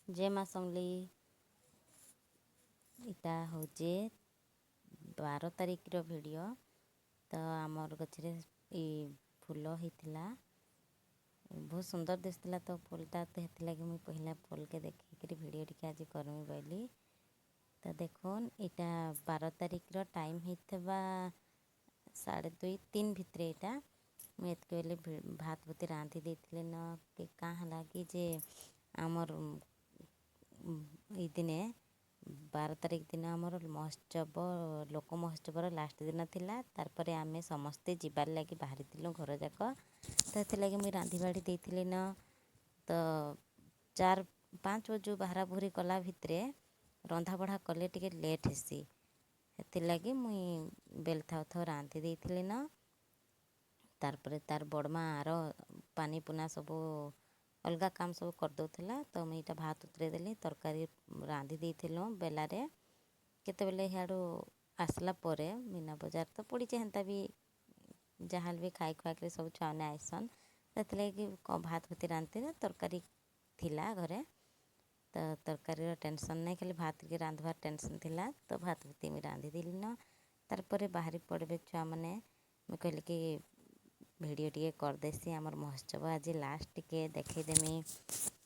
जय माँ समली। इटा हूँ 12 तारिख वीडियो। तो आमर गचरे फूल होता बहुत सुंदर दिसला। तो फूलटा तो हेती लगे मुझे पहला फूल के देखिक वीडियो टी आज करमी बोली। तो देखुन इटा 12 तारिख टाइम होता 2:30-3 भितर। यहाँ मुझे बेले भात भूति रांधि देती न कि कहाँ लगी जे आमर दिने 12 तारिख दिन आमर महोत्सव लोक महोत्सवर लास्ट दिन थिला। तारपरे आमे समस्ते जीवार लगी बाहरी घर जाक। तो लगे मुझे रांधि बाढ़ी देती न। तो 4-5 बजू बाहरा बुहरी कला भितर रंधा बढ़ा कले टिके लेट हेसी। से लगे मुई बेल थाउ थाउ रांधि देती न। तारपरे तार बड़मा आर पानी पुना सबू अलगा काम सब करदोला। तो मुझे यहाँ भात उतरे देली तरकारी रांधि देलु बेलारे। केतेबेले हियाड़ू आसला परे मीना बजार तो पड़ीचे हेन्ता भी जहाँ भी खाई खुआक सब छुआने आइसन। से भात भूति रांधते तरकारी थिला घरे। तो तरकारी टेंशन नहीं खाली भात के रांधवार टेंशन थिला। तो भात भूति मुझे रांधि देली न। तारपरे बाहरी पड़े छुआ मैंने मुझे कहली कि वीडियो टे करदेसी आमर महोत्सव आज लास्ट टिके देखदेमी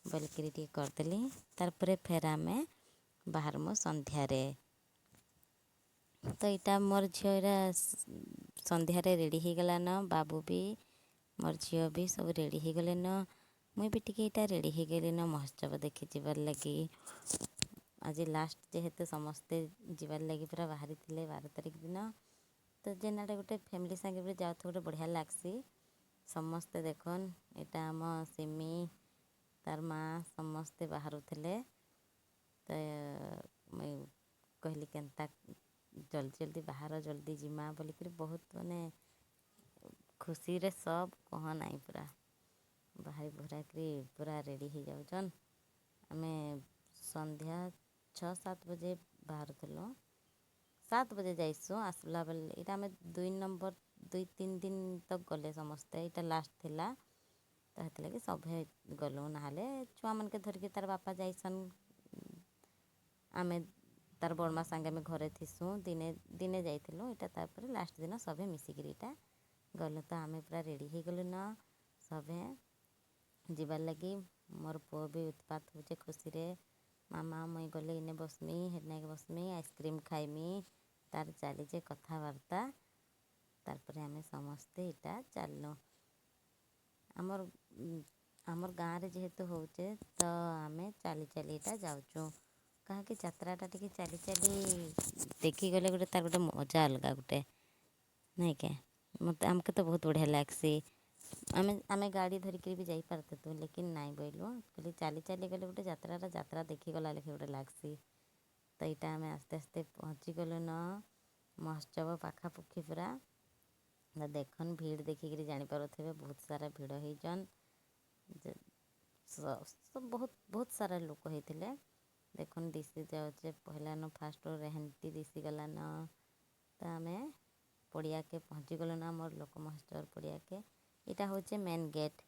बोलिकी टे करदेली। तारपरे फेर आमे बाहरमु संध्यारे। तो यहाँ मोर झीरा संध्यारे रेडी हो गला न। बाबू भी मोर झील भी सब रेडी हो गले न। मुई भी टिके यहाँ रेडी हो गली न महोत्सव देखी जीवार लगी। आज लास्ट जेहेतु समस्ते जीवार लगी पूरा बाहरी थे 12 तारिख दिन। तो जेनाडे गोटे फैमिली संगे भी जाओ गोटे बढ़िया लगसी। समस्ते देखन यहाँ आम सिमी तार माँ समस्ते बाहर थे। तो मुई कहली केन्ता जल्दी जल्दी बाहर जल्दी जिमा बोलिक बहुत माने खुशी रे सब कह नाई पूरा बाहरी बुहराकरी पूरा रेडी हो जाऊन। आमे संध्या 6-7 बजे बाहर थलो 7 बजे जाइसु आसला बेले। यहाँ आम 2-3 दिन तक गले समस्ते यहाँ लास्ट थिला। तो हेती लगे सभे गलु ना छुआ मन के धरिकी तार बापा जाइसन। आमे तार बड़मा सांगे में घरे थीसु दिने दिने जाइलु। यहाँ तारपर लास्ट दिन सभे मिसिकी यहाँ गलु। तो आमे पूरा रेडी हो गलु न सभे जीवार लगी। मोर पुओ भी उत्पात होचे खुशी रे मामा मुई गले इने बसमी हेना के बसमी आइसक्रीम खाइमी तार चलीचे कथबार्ता। तारपर आमे समस्ते यहाँ चलनु आमर गाँव रे जेहेतु होचे। तो आमे चली चली यहाँ जाऊँ कहाँ कि यात्राटा टी चली चली देखी गले गोटे तार गोटे मजा अलगा गोटे नहीं क्या मत आमके तो बहुत बढ़िया लगसी। आमे गाड़ी धरिकी भी जाई पारते तो लेकिन नाई बोलु कहली चली चली गले गोटे यात्रा देखी गला लेखे गोटे लगसी। तो यहाँ आमे आस्ते आस्ते पहुँची गलु न महोत्सव पाखापुखी पूरा। देखन भीड़ देखिक जानीपारे बहुत सारा भीड़ होजन। सब बहुत बहुत सारा लोक होते देखुन दिशी जाऊे पहला न फास्ट रेहनटी दिशी गला न। तो आम पड़िया के पहुँची गलु ना मोर लोक महोत्सव पड़िया के। यहाँ हूँ मेन गेट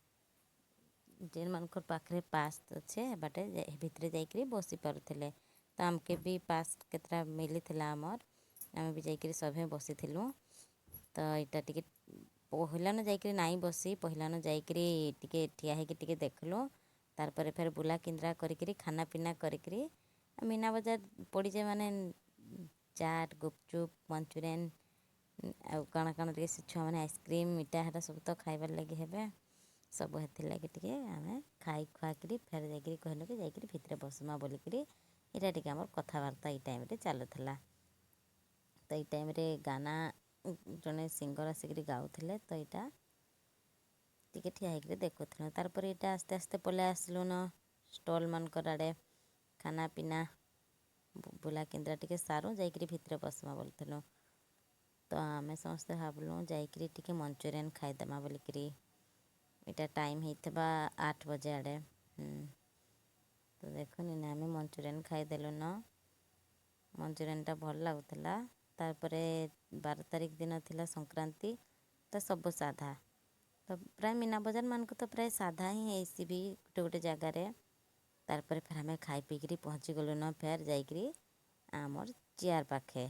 जेन मानकर पाखे पास अच्छे बाटे भितर जाकि बसी पारुले। तो आमके भी पास केतटा मिली आमर आम भी जाकि सभे बसी। तो यहाँ टी पहलान जाकि नाई बसी पहलान जाकि ठिया होकि देखलु। तारपर फेर बुला किंद्रा करी खाना पीना करी मीना बजार पड़ीचे माने चाट गुपचुप मंचूरियन आउ काଣା काଣା टे से छुआ मैंने आइसक्रीम इटा हटा सब तो खाइबार लगे हेबे सब हेती लगे टे आम खाई खुआकरी फेर जाकि कहलु कि जाकि भितर बसमा बोलिक यहाँ टे आमर कथबार्ता ये टाइम चलुला। तो ये टाइम गाना जड़े सिंगर आसिक गाँले। तो यहाँ टिके ठिया होकर देखुल। तारपर यहाँ आस्ते आस्ते पलि आसलु न स्टल मानकर आड़े खाना पीना बुला केन्द्रा टिके सारू जाकि भितर बसमा बोलूँ। तो आमे समस्ते भावलु जाकि टिके मंचूरियन खाईदेमा बोलिक। यहाँ टाइम होता 8 बजे आड़े। तो देखुन इन आमे मंचूरियन खाईदेलु न मंचूरियनटा भल लगुला। तारपरे 12 तारिख दिन थिला संक्रांति। तो सब साधा तो प्राय मीना बजार मानक तो प्राय साधा ही ऐसी भी गोटे गोटे जगार तार पर फिर आम खाई पीकरी पहुँची गलु न फेर जाइकरी आमर चेयर पाखे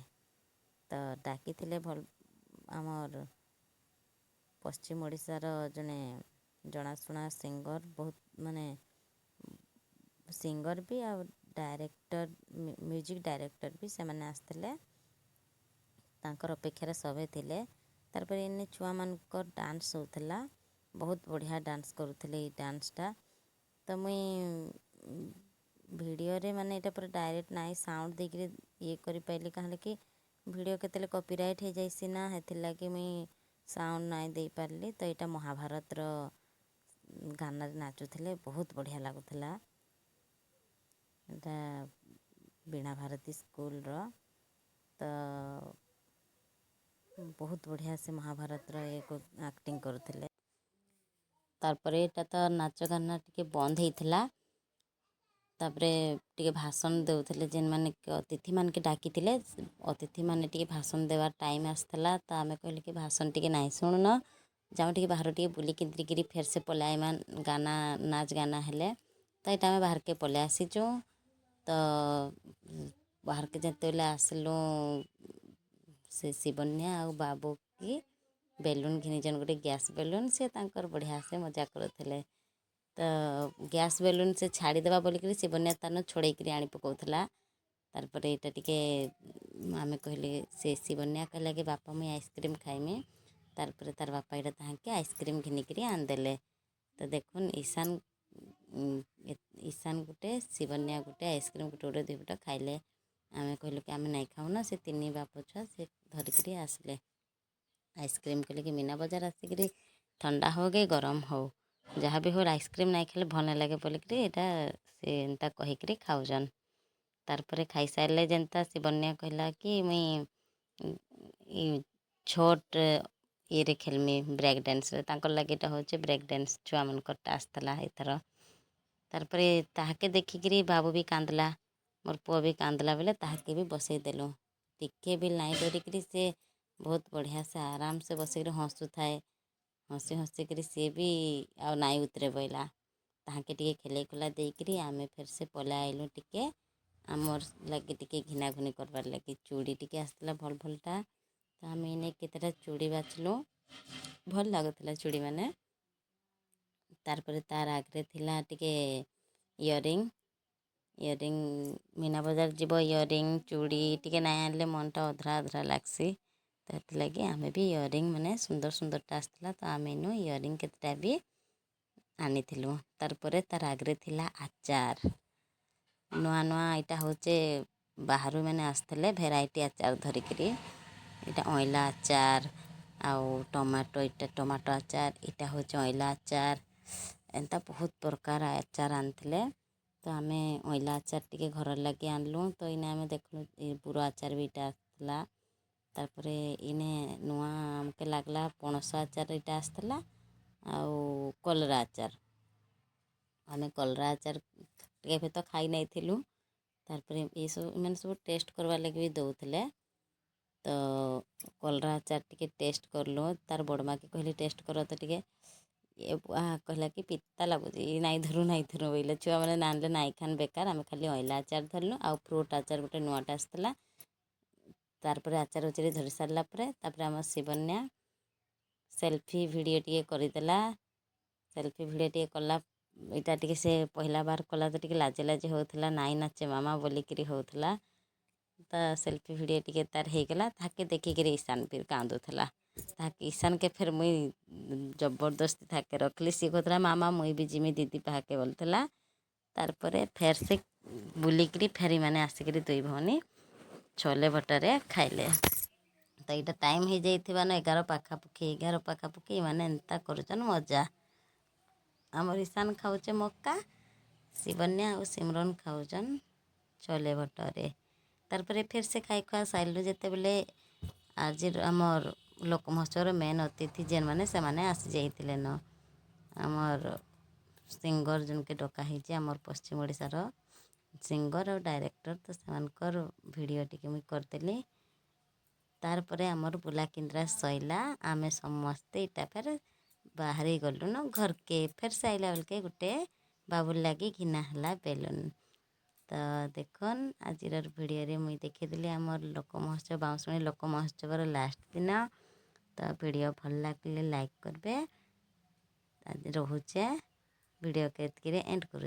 तो डाकी भल आमर पश्चिम ओडिशार जने जनाशुना सिंगर बहुत माने सिंगर भी आ डायरेक्टर म्यूजिक डायरेक्टर भी से मैंने आसते तांकर अपेक्षार सभे थिले तार पर इन छुआ मानकर डांस होता बहुत बढ़िया डांस करुले ये डांसटा तो मुई वीडियो रे माने इटा पूरा डायरेक्ट नाई साउंड देकर ये करि पाइली कहले कि वीडियो केतले कॉपीराइट हो जाइसी ना हेथिर लागी मुई साउंड नाई दे पारली तो यहाँ महाभारत रो गाना नाचुले बहुत बढ़िया लगुला एटा वीणा भारती स्कूल रो तो बहुत बढ़िया से महाभारत रो एक एक्टिंग करुले तारपर एटा तो नाच गाना टिके बंद होता तापरे टिके भाषण देउथले जेन माने अतिथि मान के डाकी थिले अतिथि माने टिके भाषण देवार टाइम आसला तो आमे कहले कि भाषण टिके नाई शुणुन जाऊँ टिके बाहर टिके बुली किद्रिकी फेर से पलाए मान गाना नाच गाना हेले तो यहाँ आम बाहर के पलि आसीचु तो बाहर के जिते आसलु से शिवन्या आ बाबू की बेलून घिनिजन गोटे गैस बेलून से तांकर बढ़िया से मजा करुले तो गैस बेलून से छाड़ीदेवा बोलिक शिवन्या तान छोड़े आनी पकाउला तारपर यहाँ टिके आम कहले से शिवन्या कहला कि बापा मुई आइसक्रीम खाइमी तारपर तार बापा यहाँ ताके आइसक्रीम घिनिक आनदेले तो देखुन ईशान गोटे शिवन्या गोटे आइसक्रीम गोटे गोटे दुईपटा खाइले आम कहलु कि आम नहीं खाऊना से तीन बाप छुआ से धरिक आसले आइसक्रीम कहले कि मीना बजार आसिक ठंडा हो गए गरम हो जहाँ भी हो आइसक्रीम नहीं खेले भल नहीं लगे बोलिक यहाँ से एंता कहीकि खाऊन तारपर खाई सारे जेनता शिवन्या कहला कि मुई छोट ये खेलमी ब्रेक डांस लगे हूँ ब्रेक डांस छुआ मन आसला एथर तारपर ताके देखिकी बाबू भी कांदला मोर पुआ भी कांदला बेले ताके भी बसईदेलु टिके भी नाई डरिकी से बहुत बढ़िया से आराम से बसिक हसु थाए हसी हसिक सी भी आ नाई उतरे बोला ताके टिके खेले खुला देकरी आमे फिर से पला आइलु टिके आमर लगे टिके घिना घुनी करवार लगे चूड़ी टिके आसला भल भलटा तो आम इने केतेटा चूड़ी बाछलु भल लगुला चूड़ी माने तारपर तार आगे थिला टिके इयरिंग मीना बजार जीव इयरिंग चूड़ी टिके नाई आनले मनटा अधरा अधरा लागसी तो लगे आमे भी इयरिंग माने सुंदर सुंदरटा आसला तो आम इनु इयरिंग केतेटा भी आनी तारपर तार आगे थिला आचार नुआ नुआ यहाँ हूँ बाहर मैंने आसते भेराइटी आचार धरिकी यहाँ अइला आचार आउ टमाटो इटा टमाटो आचार इटा हूँ अइला आचार एंता बहुत प्रकार आचार आनते तो आम अइला आचार टिके घर लगे आनलु तो इने आम देखलु बुरो आचार भी इटा आसला तारपर इने नुआ आमके लागला पणस आचार इटा आसला आउ कलरा आचार आम कलरा आचार टे तो खाई नहीं थिलु तारपर ये सब मैंने सब टेस्ट करवा लगे भी दौले तो कलरा आचार टिके टेस्ट करलु तार बड़मा के कहली टेस्ट कर तो टिके ये कहला कि पिता लगुच नाई धरू बोले छुआ मैंने नानले नाई खान बेकार आम खाली अइला आचार धरलु आउ फ्रूट आचार गोटे नुआटा आसला तारपर आचार उचार धरी सारापर आम शिवन्या सेल्फी वीडियो टिके करदेला सेल्फी वीडियो टिके कला इटा टिके से पहला बार कला तो टिके लाजे लाजे होता नाई नाचे मामा बोलिकी होता तो सेल्फी वीडियो टिके तार होगला ताके देखिक ईशान फिर कांदुला ताके ईशान के फिर मुई जबरदस्ती थाके रखली सी कहला मामा मुई भी जिमी दीदी पाके बोलता तारपर फेर से बुलिकी फेरी मैंने आसिक दुई भौनी छोले भटरे खाइले तो यहाँ टाइम हो जाइथिबा न 11 पाखापुखी 11 पाखापुखी माने एंता करुचन मजा आमर ईशान खाऊचे मक्का शिवन्या और सिमरन खाऊचन छोले भटरे तारपर फिर से खाई खुआ सारू जिते बेले आज आमर लोक महोत्सव मेन अतिथि जेन मैंने से माने आसी जाइथिले न आमर सिंगर जिनके डकाही आमर पश्चिम ओडिशार सिंगर और डायरेक्टर तो सेमानकर वीडियो टिके मुई करदेली तारपर आमर बुला किंद्रा सैला आमे समस्ते इटा फिर बाहरी गलु न घर के फिर से आइला बेल के गोटे बाबुर लगी घिना है बेलून। तो देखन आज भिडियो मुई देखी आमर लोक महोत्सव बाउंशुणी लोक महोत्सव लास्ट दिन। तो वीडियो भल लगे लाइक करबे। आज रोचे वीडियो के एंड करूँ।